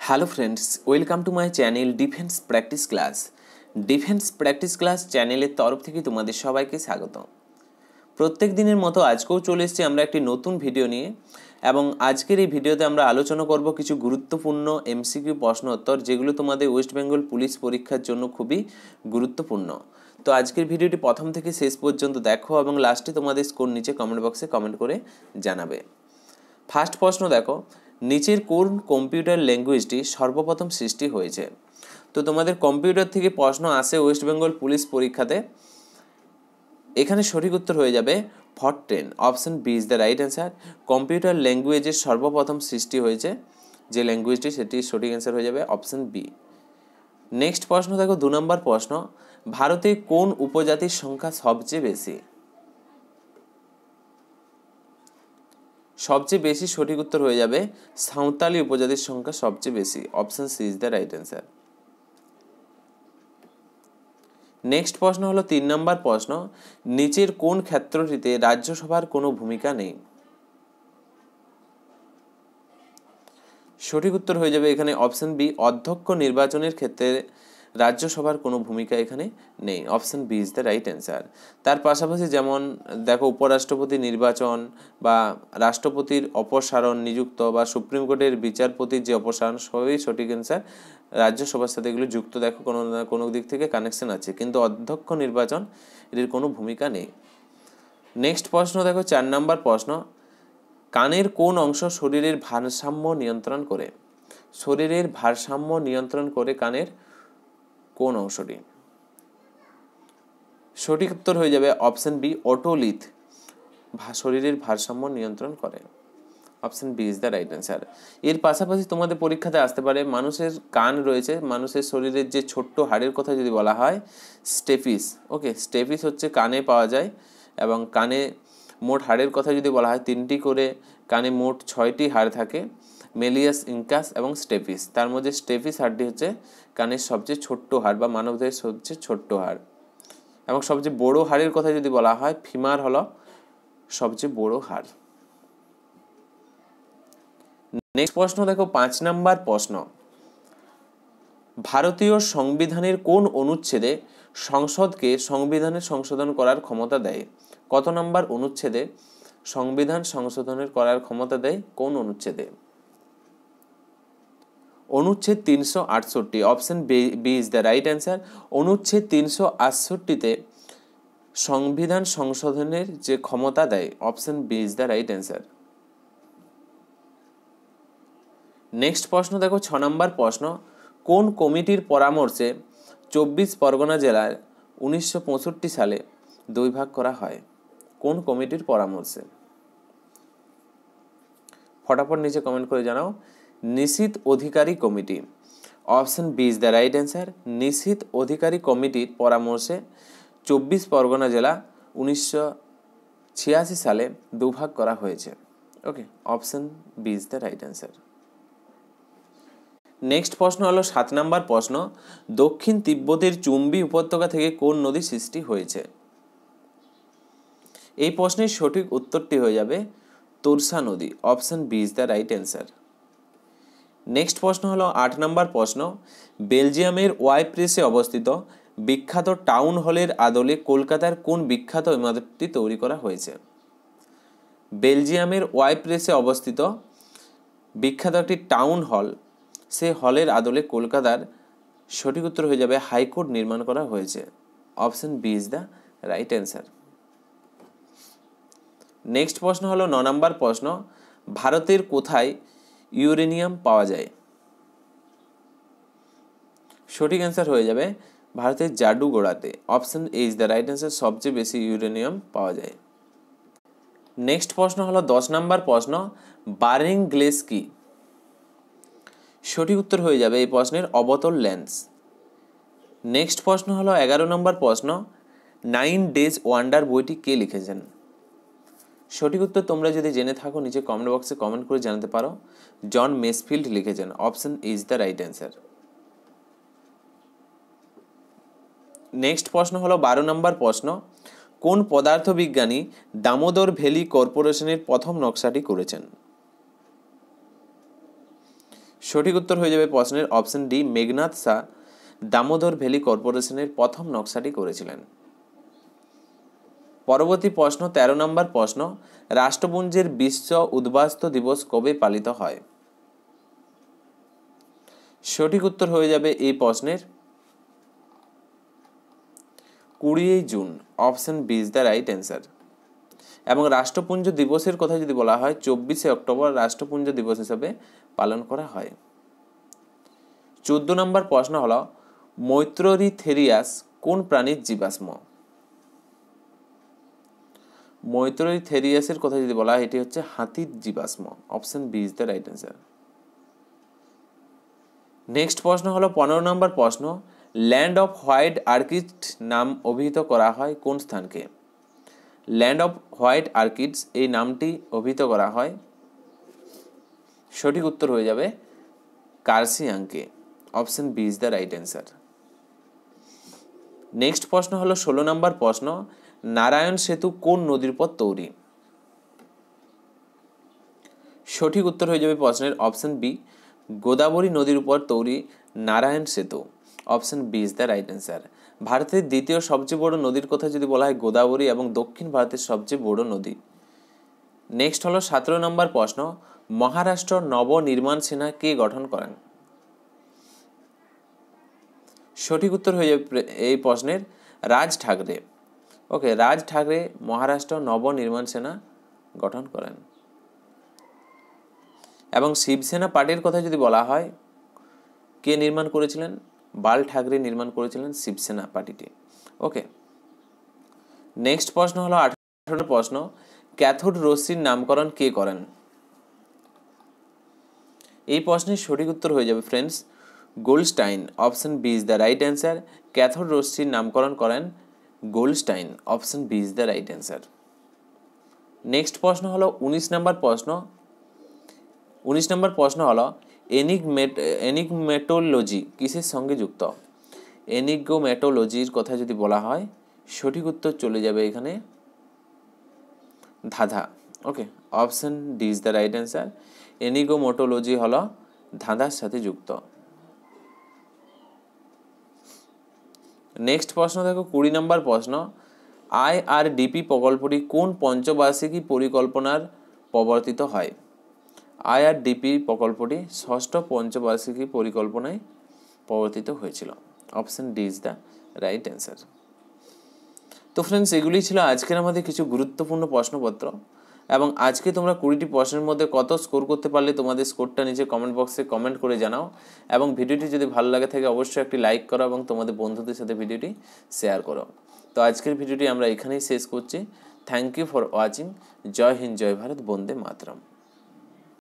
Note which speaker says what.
Speaker 1: Hello friends, welcome to my channel defence practice class. Defence practice class চ্যানেলের তরফ থেকে তোমাদের সবাইকে স্বাগত। প্রত্যেক দিনের মতো আজকেও চলে এসেছি আমরা একটি নতুন ভিডিও নিয়ে, এবং আজকের এই ভিডিওতে আমরা আলোচনা করব কিছু গুরুত্বপূর্ণ এমসিকিউ প্রশ্ন উত্তর, যেগুলো তোমাদের ওয়েস্ট বেঙ্গল পুলিশ পরীক্ষার জন্য খুবই গুরুত্বপূর্ণ। তো আজকের ভিডিওটি প্রথম থেকে শেষ পর্যন্ত দেখো এবং লাস্টে তোমাদের স্কোর নিচে কমেন্ট বক্সে কমেন্ট করে জানাবে। ফার্স্ট প্রশ্ন দেখো, নিচের কোন কম্পিউটার ল্যাঙ্গুয়েজটি সর্বপ্রথম সৃষ্টি হয়েছে? তো তোমাদের কম্পিউটার থেকে প্রশ্ন আসে ওয়েস্ট বেঙ্গল পুলিশ পরীক্ষাতে। এখানে সঠিক উত্তর হয়ে যাবে Fortran. Option B is the right answer. Computer ল্যাঙ্গুয়েজের সর্বপ্রথম সৃষ্টি হয়েছে যে ল্যাঙ্গুয়েজটি, সেটি সঠিক অ্যান্সার হয়ে যাবে অপশন বি। নেক্সট প্রশ্ন দেখো, 2 নম্বর প্রশ্ন, ভারতে কোন উপজাতির সংখ্যা সবচেয়ে বেশি? সবচেয়ে বেশি সঠিক উত্তর হয়ে যাবে সাঁওতালি উপজাতির সংখ্যা সবচেয়ে বেশি। Option C is the right answer. Next প্রশ্ন হলো 3 নম্বর প্রশ্ন, নিচের কোন ক্ষেত্রটিতে রাজ্যসভার কোনো ভূমিকা নেই? সঠিক উত্তর হয়ে যাবে এখানে অপশন বি, অধ্যক্ষ নির্বাচনের ক্ষেত্রে রাজ্যসভার কোনো ভূমিকা এখানে নেই। Option B is the right answer. তার পাশাপাশি যেমন দেখো, উপরাষ্ট্রপতি নির্বাচন বা রাষ্ট্রপতির অপসারণ নিযুক্ত বা সুপ্রিম কোর্টের বিচারপতির যে অপসারণ, সবই সঠিক অ্যান্সার রাজ্যসভার সাথে এগুলো যুক্ত। দেখো কোনো না কোনো দিক থেকে কানেকশন আছে, কিন্তু অধ্যক্ষ নির্বাচন এর কোনো ভূমিকা নেই। নেক্সট প্রশ্ন দেখো, 4 নম্বর প্রশ্ন, কানের কোন অংশ শরীরের ভারসাম্য নিয়ন্ত্রণ করে? শরীরের ভারসাম্য নিয়ন্ত্রণ করে কানের কোন অংশটি? সঠিক উত্তর হয়ে যাবে অপশন বি, ওটোলিথ। শরীরের ভারসাম্য নিয়ন্ত্রণ করে। Option B is the right answer. এর পাশাপাশি তোমাদের পরীক্ষাতে আসতে পারে, মানুষের কান রয়েছে, মানুষের শরীরের যে ছোট্ট হাড়ের কথা যদি বলা হয়, স্টেপিস। ওকে, স্টেপিস হচ্ছে কানে পাওয়া যায়, এবং কানে মোট হাড়ের কথা যদি বলা হয়, 3টি করে কানে মোট 6টি হাড় থাকে, মেলিয়াস, ইনকাস এবং স্টেপিস। তার মধ্যে স্টেপিস হাড়টি হচ্ছে কানের সবচেয়ে ছোট্ট হাড় বা মানবদেহের সবচেয়ে ছোট্ট হাড়। এবং সবচেয়ে বড় হাড়ের কথা যদি বলা হয়, ফিমার হলো সবচেয়ে বড় হাড়। নেক্সট প্রশ্ন দেখো, 5 নম্বর প্রশ্ন, ভারতীয় সংবিধানের কোন অনুচ্ছেদে সংসদকে সংবিধানের সংশোধন করার ক্ষমতা দেয়? কত নম্বর অনুচ্ছেদে সংবিধান সংশোধনের করার ক্ষমতা দেয়? কোন অনুচ্ছেদে? অনুচ্ছেদ 368। Option B is the right answer. অনুচ্ছেদ 368-তে সংবিধান সংশোধনের যে ক্ষমতা দেয়, option B is the right answer. Next প্রশ্ন দেখো, 6 নম্বর প্রশ্ন, কোন কমিটির পরামর্শে 24 পরগনা জেলার 1965 সালে 2 ভাগ করা হয়? কোন কমিটির পরামর্শে? ফটাফট নিচে কমেন্ট করে জানাও। Nishith Adhikari committee. Option B is the right answer. Nishith Adhikari কমিটির পরামর্শে 24 পরগনা জেলা 1986 সালে 2 ভাগ করা হয়েছে। Okay, option B is the right answer. Next প্রশ্ন হলো 7 নম্বর প্রশ্ন, দক্ষিণ তিব্বতের চুম্বি উপত্যকা থেকে কোন নদী সৃষ্টি হয়েছে? এই প্রশ্নের সঠিক উত্তরটি হয়ে যাবে তোরসা নদী। Option B is the right answer. Next প্রশ্ন হলো 8 নম্বর প্রশ্ন, বেলজিয়ামের ওয়াইপ্রেসে অবস্থিত বিখ্যাত টাউন হলের আদলে কলকাতার কোন বিখ্যাত ইমারতটি তৈরি করা হয়েছে? বেলজিয়ামের ওয়াইপ্রেসে অবস্থিত বিখ্যাত একটি টাউন হল, সে হলের আদলে কলকাতার সঠিক উত্তর হয়ে যাবে হাইকোর্ট নির্মাণ করা হয়েছে। Option B is the right answer. Next প্রশ্ন হলো 9 নম্বর প্রশ্ন, ভারতের কোথায় ইউরেনিয়াম পাওয়া যায়? সঠিক অ্যান্সার হয়ে যাবে ভারতের জাডুগোড়াতে। Option A is the right answer. সবচেয়ে বেশি ইউরেনিয়াম পাওয়া যায়। নেক্সট প্রশ্ন হলো 10 নম্বর প্রশ্ন, বারিং গ্লেস কি? সঠিক উত্তর হয়ে যাবে এই প্রশ্নের অবতল লেন্স। নেক্সট প্রশ্ন হলো 11 নম্বর প্রশ্ন, 9 ডেজ ওয়ান্ডার বইটি কে লিখেছেন? সঠিক উত্তর তোমরা যদি জেনে থাকো নিচে কমেন্ট বক্সে কমেন্ট করে জানাতে পারো। জন মেসফিল্ড লিখেছেন। Option is the right answer. Next প্রশ্ন হলো 12 নম্বর প্রশ্ন, কোন পদার্থবিজ্ঞানী দামোদর ভ্যালি কর্পোরেশনের প্রথম নকশাটি করেছেন? সঠিক উত্তর হয়ে যাবে প্রশ্নের option D, Meghnad Shah Damodar valley কর্পোরেশনের প্রথম নকশাটি করেছিলেন। পরবর্তী প্রশ্ন 13 নম্বর প্রশ্ন, রাষ্ট্রপুঞ্জের বিশ্ব উদ্বাস্তু দিবস কবে পালিত হয়? সঠিক উত্তর হয়ে যাবে এই প্রশ্নের 20 জুন, option B is the right answer. এবং রাষ্ট্রপুঞ্জ দিবসের কথা যদি বলা হয় 24 অক্টোবর রাষ্ট্রপুঞ্জ দিবস হিসাবে পালন করা হয়। 14 নম্বর প্রশ্ন হলো, মৈত্রেরিথেরিয়াস কোন প্রাণীর জীবাশ্ম? মৈত্রেরিথেরিয়াসের কথা যদি বলা হয় এটি হচ্ছে হাতির জীবাশ্ম, option B is the right answer. Next প্রশ্ন হলো 15 নম্বর প্রশ্ন, ল্যান্ড অফ হোয়াইট অর্কিড নাম অভিহিত করা হয় কোন স্থানকে? ল্যান্ড অফ হোয়াইট অর্কিডস এই নামটি অভিহিত করা হয়, সঠিক উত্তর হয়ে যাবে কার্সিয়াংকে, option B is the right answer. Next প্রশ্ন হলো 16 নম্বর প্রশ্ন, নারায়ণ সেতু কোন নদীর উপর তৈরি? সঠিক উত্তর হয়ে যাবে প্রশ্নের অপশন বি, গোদাবরী নদীর উপর তৈরি নারায়ণ সেতু, option B is the right answer. ভারতের দ্বিতীয় সবচেয়ে বড় নদীর কথা যদি বলা হয় গোদাবরী, এবং দক্ষিণ ভারতের সবচেয়ে বড় নদী। নেক্সট হলো 17 নম্বর প্রশ্ন, মহারাষ্ট্র নবনির্মাণ সেনা কে গঠন করেন? সঠিক উত্তর হয়ে যাবে এই প্রশ্নের রাজ ঠাকরে। ওকে, রাজ ঠাকরে মহারাষ্ট্র নবনির্মাণ সেনা গঠন করেন। এবং শিবসেনা পার্টির কথা যদি বলা হয় কে নির্মাণ করেছিলেন? বাল ঠাকরে নির্মাণ করেছিলেন শিবসেনা পার্টিটি। ওকে, নেক্সট প্রশ্ন হলো 18 প্রশ্ন, ক্যাথোড রশ্মির নামকরণ কে করেন? এই প্রশ্নের সঠিক উত্তর হয়ে যাবে ফ্রেন্ডস Goldstein, option B is the right answer. Cathode রশ্মির নামকরণ করেন Goldstein, option B is the right answer. Next প্রশ্ন হলো 19 নম্বর প্রশ্ন। 19 নম্বর প্রশ্ন হলো, এনিগমেটোলজি কিসের সঙ্গে যুক্ত? এনিগমেটোলজির কথা যদি বলা হয় সঠিক উত্তর চলে যাবে এখানে ধাঁধা। Okay, option D is the right answer. Enigmatology হলো ধাঁধার সাথে যুক্ত। নেক্সট প্রশ্ন দেখো 20 নম্বর প্রশ্ন, IRDP প্রকল্পটি কোন পঞ্চবার্ষিকী পরিকল্পনার প্রবর্তিত হয়? IRDP প্রকল্পটি ষষ্ঠ পঞ্চবার্ষিকী পরিকল্পনায় প্রবর্তিত হয়েছিল, option D is the right answer. তো ফ্রেন্ডস, এগুলি ছিল আজকের আমাদের কিছু গুরুত্বপূর্ণ প্রশ্নপত্র। এবং আজকে তোমরা 20টি প্রশ্নের মধ্যে কত স্কোর করতে পারলে তোমাদের স্কোরটা নিচে কমেন্ট বক্সে কমেন্ট করে জানাও। এবং ভিডিওটি যদি ভালো লাগে থাকে অবশ্যই একটি লাইক করো এবং তোমাদের বন্ধুদের সাথে ভিডিওটি শেয়ার করো। তো আজকের ভিডিওটি আমরা এখানেই শেষ করছি। Thank you for watching. জয় হিন্দ, জয় ভারত, বন্দে মাতরম।